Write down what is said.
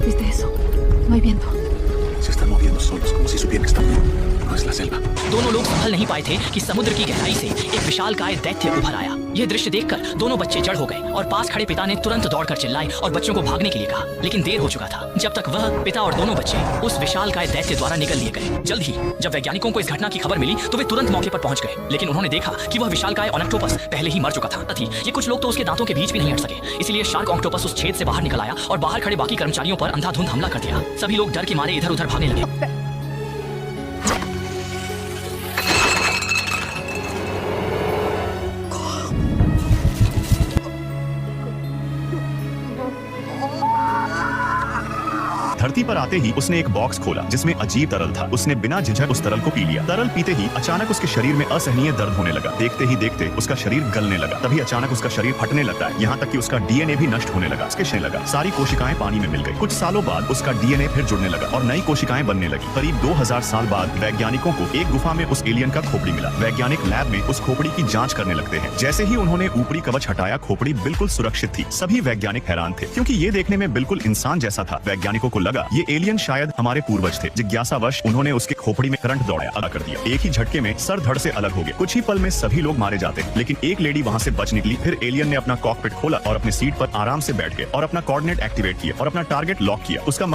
¿Viste eso? No hay viento. Se están moviendo solos, como si supieran que están bien. No es la selva. दोनों लोग संभल नहीं पाए थे कि समुद्र की गहराई से एक विशालकाय दैत्य उभर आया। यह दृश्य देखकर दोनों बच्चे जड़ हो गए और पास खड़े पिता ने तुरंत दौड़कर चिल्लाए और बच्चों को भागने के लिए कहा, लेकिन देर हो चुका था। जब तक वह, पिता और दोनों बच्चे उस विशालकाय दैत्य द्वारा निकल लिए गए। जल्द ही जब वैज्ञानिकों को इस घटना की खबर मिली तो वे तुरंत मौके पर पहुंच गए, लेकिन उन्होंने देखा कि वह विशालकाय ऑक्टोपस पहले ही मर चुका था। ये कुछ लोग तो उसके दांतों के बीच भी नहीं हट सके, इसलिए शार्क ऑक्टोपस उस छेद से बाहर निकल आया और बाहर खड़े बाकी कर्मचारियों पर अंधाधुंध हमला कर दिया। सभी लोग डर के मारे इधर उधर भागने लगे। धरती पर आते ही उसने एक बॉक्स खोला जिसमें अजीब तरल था। उसने बिना झिझक उस तरल को पी लिया। तरल पीते ही अचानक उसके शरीर में असहनीय दर्द होने लगा। देखते ही देखते उसका शरीर गलने लगा। तभी अचानक उसका शरीर फटने लगता है, यहाँ तक कि उसका डीएनए भी नष्ट होने लगा, खिसकने लगा। सारी कोशिकाएं पानी में मिल गई। कुछ सालों बाद उसका डीएनए फिर जुड़ने लगा और नई कोशिकाएं बनने लगी। करीब 2000 साल बाद वैज्ञानिकों को एक गुफा में उस एलियन का खोपड़ी मिला। वैज्ञानिक लैब में उस खोपड़ी की जांच करने लगते हैं। जैसे ही उन्होंने ऊपरी कवच हटाया, खोपड़ी बिल्कुल सुरक्षित थी। सभी वैज्ञानिक हैरान थे क्योंकि ये देखने में बिल्कुल इंसान जैसा था। वैज्ञानिकों को लगा ये एलियन शायद हमारे पूर्वज थे। जिज्ञासावश उन्होंने उसके खोपड़ी में करंट दौड़ाया, अलग कर दिया। एक ही झटके में सर धड़ से अलग हो गया। कुछ ही पल में सभी लोग मारे जाते हैं, लेकिन एक लेडी वहां से बच निकली। फिर एलियन ने अपना कॉकपिट खोला और अपनी सीट पर आराम से बैठ गए और अपना कोऑर्डिनेट एक्टिवेट किया और अपना टारगेट लॉक किया। उसका